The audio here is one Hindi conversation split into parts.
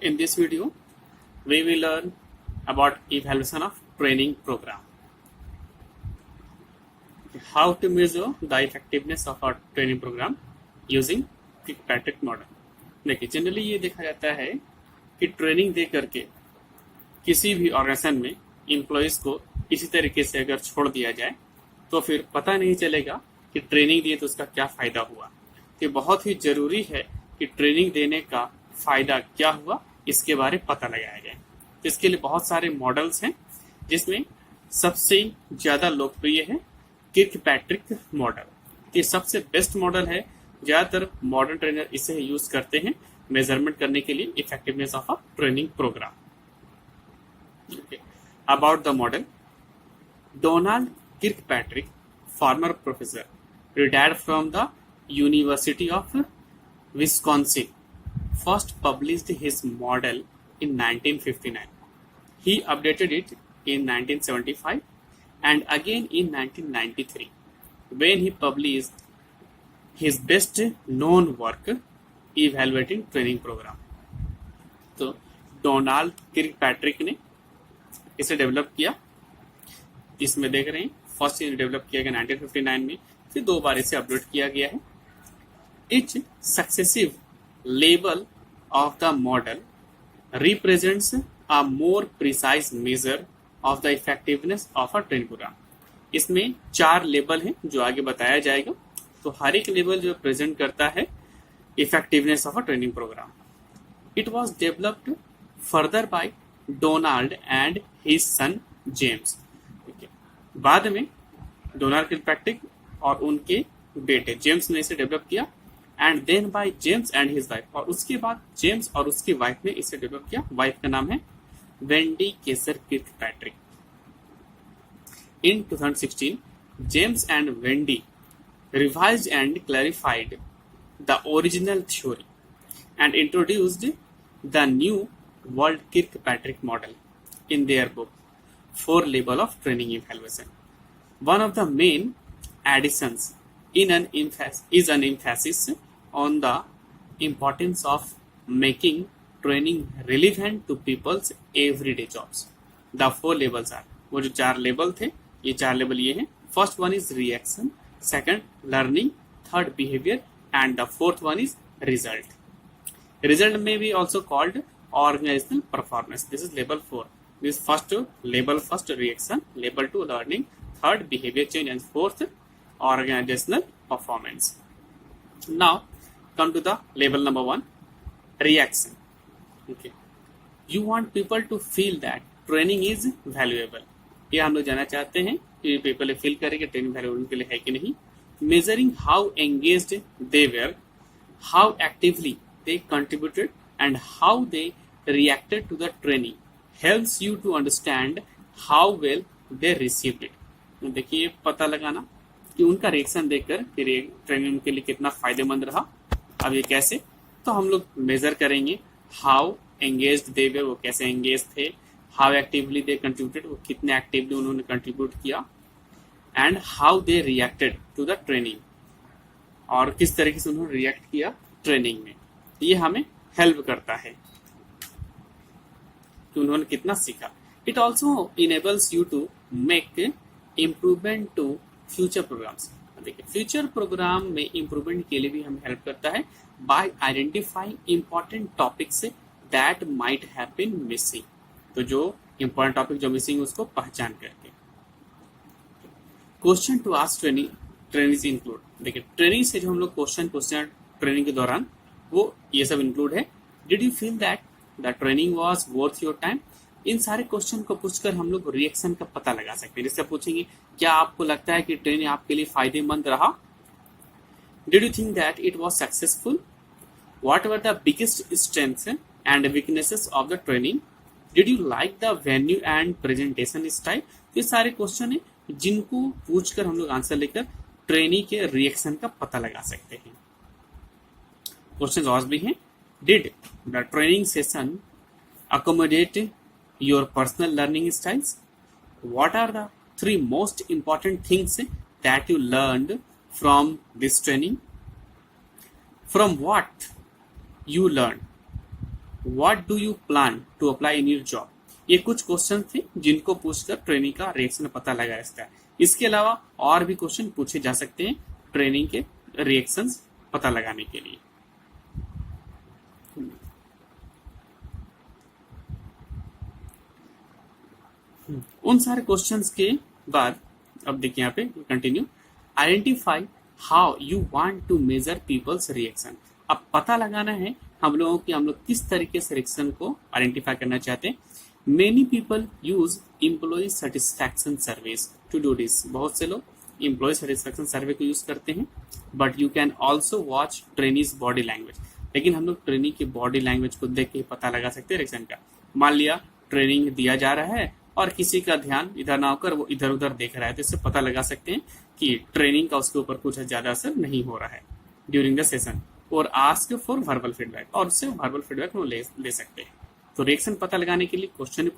In this video, we will learn about evaluation of training program. How to measure the effectiveness of our training program using Kirkpatrick model. देखिए जनरली ये देखा जाता है कि ट्रेनिंग दे करके किसी भी ऑर्गेनाइजेशन में एम्प्लॉयज को इसी तरीके से अगर छोड़ दिया जाए तो फिर पता नहीं चलेगा कि ट्रेनिंग दिए तो उसका क्या फायदा हुआ। ये बहुत ही जरूरी है कि ट्रेनिंग देने का फायदा क्या हुआ इसके बारे में पता लगाया जाए। तो इसके लिए बहुत सारे मॉडल्स हैं जिसमें सबसे ज्यादा लोकप्रिय है किर्कपैट्रिक मॉडल। ये सबसे बेस्ट मॉडल है, ज्यादातर मॉडर्न ट्रेनर इसे यूज करते हैं मेजरमेंट करने के लिए effectiveness of a training program. About the model, Donald Kirkpatrick, former professor, retired from the University of Wisconsin, first published his model in 1959. He updated it in 1975 and again in 1993 when he published his best known work evaluating training program. तो डोनाल्ड किर्कपैट्रिक ने इसे डेवलप किया। इसमें देख रहे हैं फर्स्ट डेवलप किया गया 1959 में, फिर 2 बार इसे अपडेट किया गया है। Each successive level of the model represents a more precise measure of the effectiveness of a training program. इसमें 4 लेवल हैं जो आगे बताया जाएगा। तो हर एक लेवल जो प्रेजेंट करता है effectiveness of a training program. It was developed further by Donald and his son James. बाद में डोनाल्ड किर्कपैट्रिक और उनके बेटे जेम्स ने इसे डेवलप किया and then by James and his wife, और उसके बाद जेम्स और उसकी वाइफ ने इसे डेवलप किया। वाइफ का नाम है Wendy Kesar Kirkpatrick. In 2016 James and Wendy revised and clarified the original theory and introduced the new World Kirkpatrick model in their book 4 Level of Training Evaluation. One of the main additions is an emphasis on the importance of making training relevant to people's everyday jobs. The 4 levels are, वो जो 4 लेवल थे, ये 4 लेवल ये हैं। First one is reaction, second learning, third behavior, and the fourth one is result. Result may be also called organizational performance. This is level 4. This first level, first reaction, level 2 learning, third behavior change, and fourth organizational performance. Now come to the level number 1, reaction. Okay, you want people to feel that training is valuable. ये हम लोग जानना चाहते हैं कि पीपल फील करें कि ट्रेनिंग वैल्यूएबल उनके लिए है कि नहीं। Measuring how engaged they were, how actively they contributed and how they reacted to the training helps you to understand how well they received it. देखिए पता लगाना कि उनका रिएक्शन देखकर फिर ट्रेनिंग उनके लिए कितना फायदेमंद रहा। अब ये कैसे, तो हम लोग मेजर करेंगे हाउ एंगेज्ड दे वेर, वो कैसे एंगेज थे, हाउ एक्टिवली दे कंट्रीब्यूटेड, वो कितने एक्टिवली उन्होंने कंट्रीब्यूट किया, and how they reacted to the training, और किस तरीके से उन्होंने रिएक्ट किया ट्रेनिंग में। ये हमें हेल्प करता है कि उन्होंने कितना सीखा। It also enables you to make improvement to future programs. देखिए फ्यूचर प्रोग्राम में इम्प्रूवमेंट के लिए भी हमें हेल्प करता है by identifying important topics that might have been missing. तो जो इंपॉर्टेंट टॉपिक जो मिसिंग उसको पहचान करके। Question to ask training include. देखिए ट्रेनिंग से जो हम लोग क्वेश्चन ट्रेनिंग के दौरान वो ये सब इंक्लूड है। Did you feel that the training was worth your time. इन सारे क्वेश्चन को पूछकर हम लोग रिएक्शन का पता लगा सकते हैं। जिससे पूछेंगे क्या आपको लगता है कि ट्रेनिंग आपके लिए फायदेमंद रहा। Did you think that it was successful. What were the biggest strengths and weaknesses of the training. Did you like the venue and presentation style. ये सारे क्वेश्चन है जिनको पूछकर हम लोग आंसर लेकर ट्रेनी के रिएक्शन का पता लगा सकते हैं। क्वेश्चन और भी हैं। Did the training session accommodate your personal learning styles. What are the 3 most important things that you learned from this training. From what you learn, what do you plan to apply in your job. ये कुछ क्वेश्चन थे जिनको पूछकर ट्रेनिंग का रिएक्शन पता लगा सकता है। इसके अलावा और भी क्वेश्चन पूछे जा सकते हैं ट्रेनिंग के रिएक्शंस पता लगाने के लिए। उन सारे क्वेश्चंस के बाद अब देखिए यहाँ पे continue. Identify how you want to measure people's reaction. अब पता लगाना है हम लोग किस तरीके से रिएक्शन को आइडेंटिफाई करना चाहते हैं। Many people use employ satisfaction surveys to do this. बहुत से लोग एम्प्लॉय सेटिस्फैक्शन सर्वे को यूज करते हैं। But you can also watch trainees body language. लेकिन हम लोग ट्रेनी की बॉडी लैंग्वेज को देख के पता लगा सकते हैं रिएक्शन का। मान लिया ट्रेनिंग दिया जा रहा है और किसी का ध्यान इधर ना होकर वो इधर उधर देख रहा है, तो इससे पता लगा सकते हैं कि ट्रेनिंग का उसके ऊपर कुछ ज्यादा असर नहीं हो रहा है ड्यूरिंग द सेशन। और आस्क फॉर वर्बल फीडबैक, और उससे वर्बल फीडबैक वो ले सकते हैं। तो रिएक्शन पता लगाने के लिए क्वेश्चन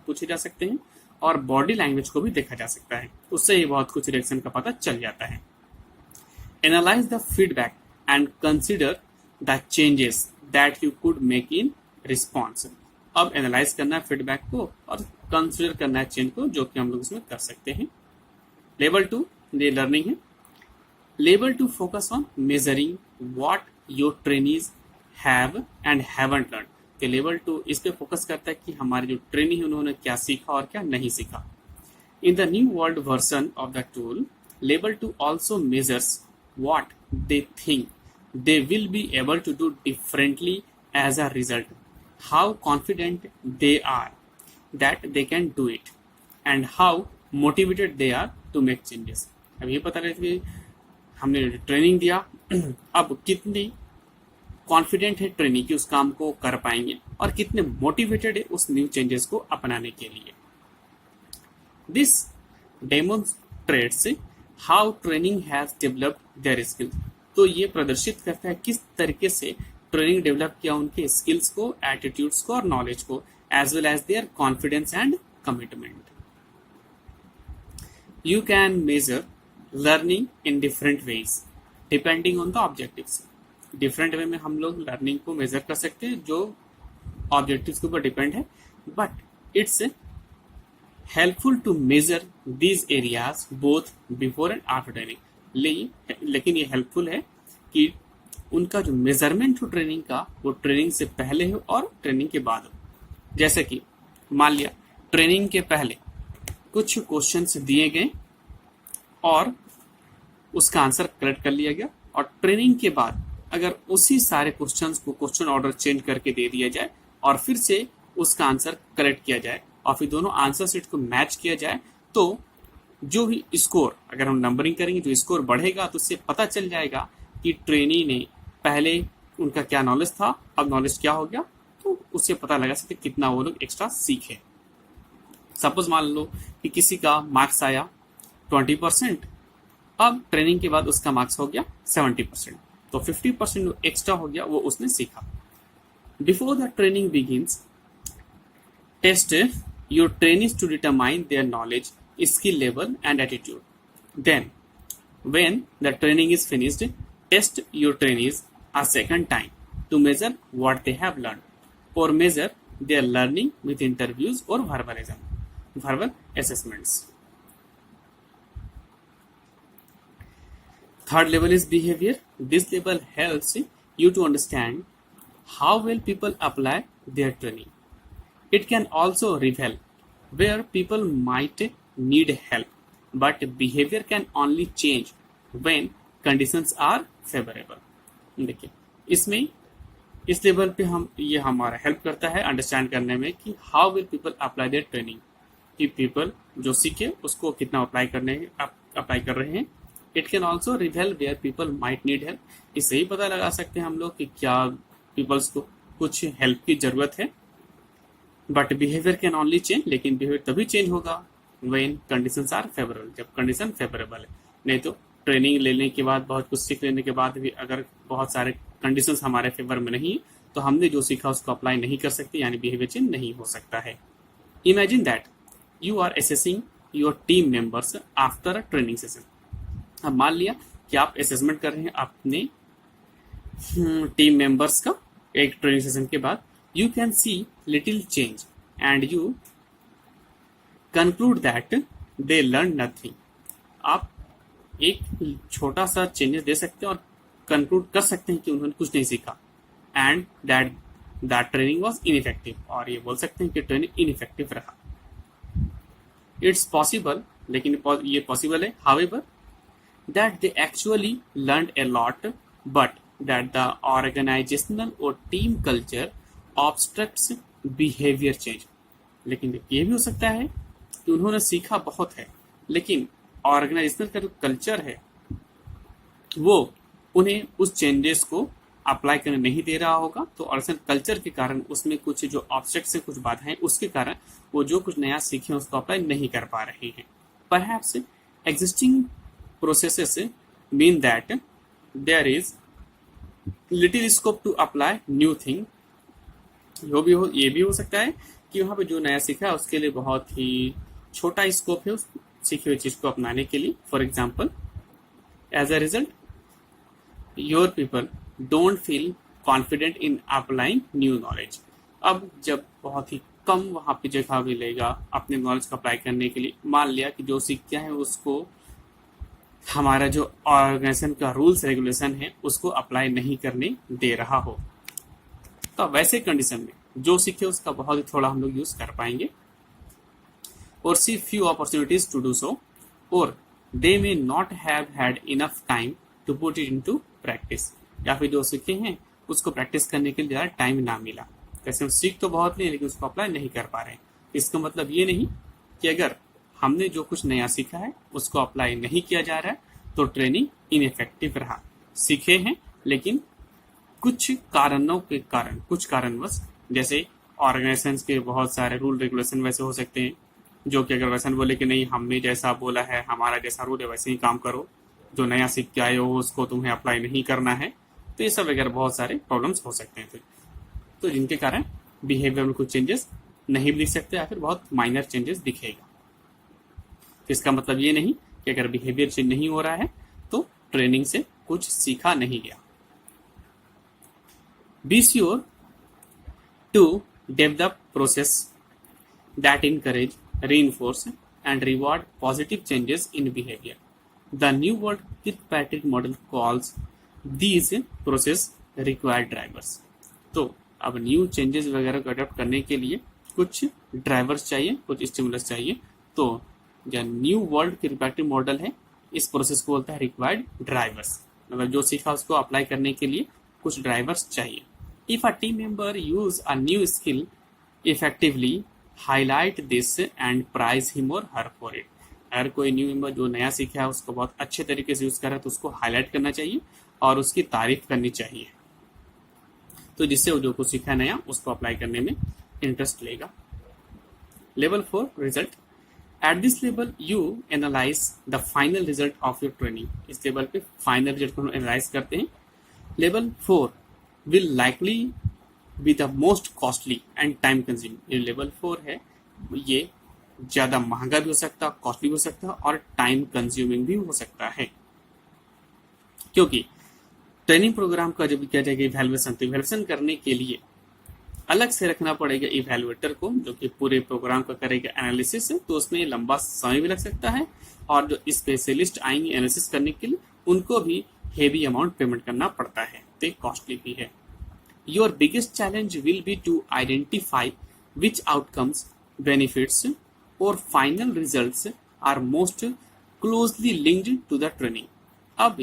पूछे जा सकते हैं और बॉडी लैंग्वेज को भी देखा जा सकता है, उससे ही बहुत कुछ रिएक्शन का पता चल जाता है। Analyse the feedback and consider the changes that you could make in response. अब एनालाइज करना है फीडबैक को और कंसिडर करना है चेंज को, जो कि हम लोग इसमें कर सकते हैं। लेवल 2 ये लर्निंग है। Level 2 focus on measuring what your trainees have and haven't learn. तो लेवल 2 इस पे फोकस करता है कि हमारे जो ट्रेनी है उन्होंने क्या सीखा और क्या नहीं सीखा। In the new world version of the tool, level 2 also measures what they think they will be able to do differently as a result, how confident they are that they can do it, and how motivated they are to make changes। अब ये पता रहता है कि हमने ट्रेनिंग दिया, अब कितनी कॉन्फिडेंट है ट्रेनिंग कि उस काम को कर पाएंगे और कितने मोटिवेटेड है उस न्यू चेंजेस को अपनाने के लिए। This demonstrates how training has developed their skills. तो ये प्रदर्शित करता है किस तरीके से ट्रेनिंग डेवलप किया उनके स्किल्स को, एटीट्यूड्स को और नॉलेज को, as well as their confidence and commitment. You can measure learning in different ways depending on the objectives. Different way में हम लोग लर्निंग को मेजर कर सकते हैं जो ऑब्जेक्टिव्स के ऊपर डिपेंड है, but it's helpful to measure these areas both before and after training. लेकिन ये हेल्पफुल है कि उनका जो मेजरमेंट हो ट्रेनिंग का वो ट्रेनिंग से पहले हो और ट्रेनिंग के बाद हो। जैसे कि मान लिया ट्रेनिंग के पहले कुछ क्वेश्चंस दिए गए और उसका आंसर करेक्ट कर लिया गया, और ट्रेनिंग के बाद अगर उसी सारे क्वेश्चंस को क्वेश्चन ऑर्डर चेंज करके दे दिया जाए और फिर से उसका आंसर करेक्ट किया जाए और फिर दोनों आंसर सेट को मैच किया जाए, तो जो ही स्कोर, अगर हम नंबरिंग करेंगे जो स्कोर बढ़ेगा तो उससे पता चल जाएगा कि ट्रेनी ने पहले उनका क्या नॉलेज था, अब नॉलेज क्या हो गया, तो उससे पता लगा सकते कितना वो लोग एक्स्ट्रा सीखे। सपोज मान लो कि किसी का मार्क्स आया 20%, अब ट्रेनिंग के बाद उसका मार्क्स हो गया 70%, तो 50% एक्स्ट्रा हो गया, वो उसने सीखा। Before the training begins, test your trainings to determine their knowledge, skill level and attitude. Then when the training is finished, test your trainees a second time to measure what they have learned, or measure their learning with interviews or verbal assessments. Third level is behavior. This level helps you to understand how well people apply their training. It can also reveal where people might need help, but behavior can only change when conditions are favorable. देखिए इसमें इस लेवल पे ये हमारा हेल्प करता है अंडरस्टैंड करने में कि how will people apply their training, कि पीपल जो सीखे उसको कितना अप्लाई कर रहे हैं। It can also reveal where people might need help. इससे ही पता लगा सकते हैं हम लोग कि क्या पीपल्स को कुछ हेल्प की जरूरत है। But behaviour can only change, लेकिन बिहेवियर तभी चेंज होगा व्हेन कंडीशंस आर फेवरेबल, जब कंडीशन फेवरेबल है। नहीं तो ट्रेनिंग लेने के बाद, बहुत कुछ सीख लेने के बाद भी अगर बहुत सारे कंडीशंस हमारे फेवर में नहीं तो हमने जो सीखा उसको अप्लाई नहीं कर सकते, यानी बिहेवियर चेंज नहीं हो सकता है। Imagine that you are assessing your team members after a training session. अब मान लिया कि आप असेसमेंट कर रहे हैं अपने टीम मेंबर्स का एक ट्रेनिंग सेशन के बाद, You can see little change and you conclude that they learned nothing. आप एक छोटा सा चेंजेस दे सकते हैं और कंक्लूड कर सकते हैं कि उन्होंने कुछ नहीं सीखा and that training was ineffective, और ये बोल सकते हैं कि ट्रेनिंग इनइफेक्टिव रहा. इट्स पॉसिबल, लेकिन ये पॉसिबल है, however, that they actually learned a lot but that the organisational और team culture obstructs behaviour change. लेकिन ये भी हो सकता है कि उन्होंने सीखा बहुत है लेकिन ऑर्गेनाइजेशनल का जो कल्चर है वो उन्हें उस चेंजेस को अप्लाई करने नहीं दे रहा होगा. तो ऑर्गेनाइजेशनल कल्चर के कारण उसमें कुछ जो ऑब्स्ट्रक्ट्स हैं, कुछ बाधाएं, उसके कारण वो जो कुछ नया सीखे उसको अप्लाई नहीं कर पा रहे हैं. Perhaps existing processes mean that there is little scope to apply new thing. ये भी हो सकता है कि वहां पे जो नया सीखा है उसके लिए बहुत ही छोटा स्कोप है उस सीखी हुई चीज को अपनाने के लिए. For example, as a result your people don't feel confident in applying new knowledge. अब जब बहुत ही कम वहां पे जगह मिलेगा अपने नॉलेज को अप्लाई करने के लिए, मान लिया कि जो सीखते हैं उसको हमारा जो ऑर्गेनाइजेशन का रूल्स रेगुलेशन है उसको अप्लाई नहीं करने दे रहा हो, तो वैसे कंडीशन में जो सीखे उसका बहुत ही थोड़ा हम लोग यूज कर पाएंगे. और see few opportunities to do so, और they may not have had enough time to put it into practice. या फिर जो सीखे हैं उसको प्रैक्टिस करने के लिए ज़्यादा टाइम ना मिला. कैसे हम सीख तो बहुत नहीं लेकिन उसको अप्लाई नहीं कर पा रहे हैं. इसका मतलब ये नहीं कि अगर हमने जो कुछ नया सीखा है उसको अप्लाई नहीं किया जा रहा है तो ट्रेनिंग इनइफेक्टिव रहा. सीखे हैं लेकिन कुछ कारणों के कारण, कुछ कारणवश, जैसे ऑर्गेनाइजेशन के बहुत सारे रूल रेगुलेशन वैसे हो सकते हैं जो कि अगर वैसा बोले कि नहीं हमने जैसा बोला है, हमारा जैसा रूल है वैसे ही काम करो, जो नया सीख के आए हो उसको तुम्हें अप्लाई नहीं करना है, तो ये सब वगैरह बहुत सारे प्रॉब्लम्स हो सकते हैं. तो जिनके कारण बिहेवियर में कुछ चेंजेस नहीं भी दिख सकते या फिर बहुत माइनर चेंजेस दिखेगा. तो इसका मतलब ये नहीं कि अगर बिहेवियर चेंज नहीं हो रहा है तो ट्रेनिंग से कुछ सीखा नहीं गया. Be sure to develop process that encourage, reinforce, and reward positive changes in behavior. The New World Kirkpatrick model calls these process required drivers. तो अब न्यू चेंजेस वगैरह को अडॉप्ट करने के लिए कुछ ड्राइवर्स चाहिए, कुछ स्टिमुलस चाहिए. तो जो न्यू वर्ल्ड किर्कपैट्रिक मॉडल है इस प्रोसेस को बोलता है रिक्वायर्ड ड्राइवर्स. मतलब जो सीखा उसको अप्लाई करने के लिए कुछ ड्राइवर्स चाहिए. If a team member use a new skill effectively, highlight this and praise him or her for it. अगर कोई न्यू मेंबर जो नया सीखा है उसको बहुत अच्छे तरीके से यूज कर रहा है तो उसको हाईलाइट करना चाहिए और उसकी तारीफ करनी चाहिए, तो जिससे वो जो कुछ सीखा नया उसको अप्लाई करने में इंटरेस्ट लेगा. Level 4 result. At this level you analyse the final result of your training. इस लेवल पे फाइनल रिजल्ट को हम एनालाइज करते हैं. Level 4 will likely be the most costly and time consuming. ये लेवल 4 है, ये ज्यादा महंगा भी हो सकता है, कॉस्टली भी हो सकता है और टाइम कंज्यूमिंग भी हो सकता है. क्योंकि ट्रेनिंग प्रोग्राम का जब किया जाएगा इवैल्यूएशन, तो इवैल्यूएशन करने के लिए अलग से रखना पड़ेगा इवैल्यूएटर को जो कि पूरे प्रोग्राम का करेगा एनालिसिस. तो उसमें लंबा समय भी लग सकता है और जो स्पेशलिस्ट आएंगे एनालिसिस करने के लिए उनको भी हेवी अमाउंट पेमेंट करना पड़ता है, तो कॉस्टली भी है. Your biggest challenge will be to identify which outcomes, benefits और final results are most closely linked to the training. अब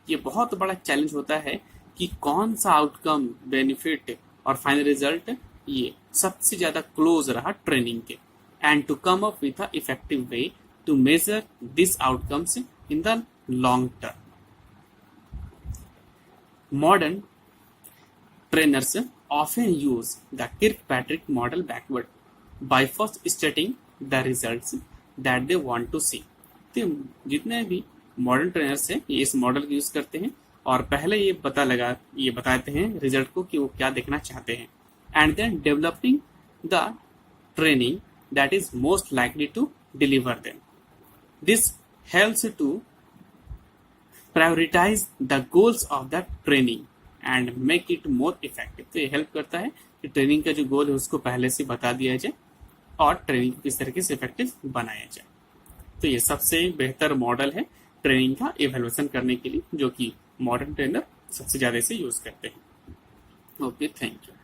ये बहुत बड़ा चैलेंज होता है कि कौन सा आउटकम, बेनिफिट और फाइनल रिजल्ट ये सबसे ज्यादा क्लोज रहा ट्रेनिंग के, and to come up with a effective way to measure this outcomes in the long term. Modern trainers often use the Kirkpatrick model backward by first stating the results that they want to see. तो जितने भी मॉडर्न ट्रेनर्स हैं ये इस मॉडल का यूज करते हैं और पहले ये बताते हैं रिजल्ट को कि वो क्या देखना चाहते हैं, and then developing the training that is most likely to deliver them. This helps to prioritise the goals of the training and make it more effective. तो ये हेल्प करता है कि कि ट्रेनिंग का जो गोल है उसको पहले से बता दिया जाए और ट्रेनिंग को किस तरीके से इफेक्टिव बनाया जाए। तो ये सबसे बेहतर मॉडल है ट्रेनिंग का इवेल्युएशन करने के लिए, जो कि मॉडर्न ट्रेनर सबसे ज्यादा इसे यूज करते हैं। Okay, thank you.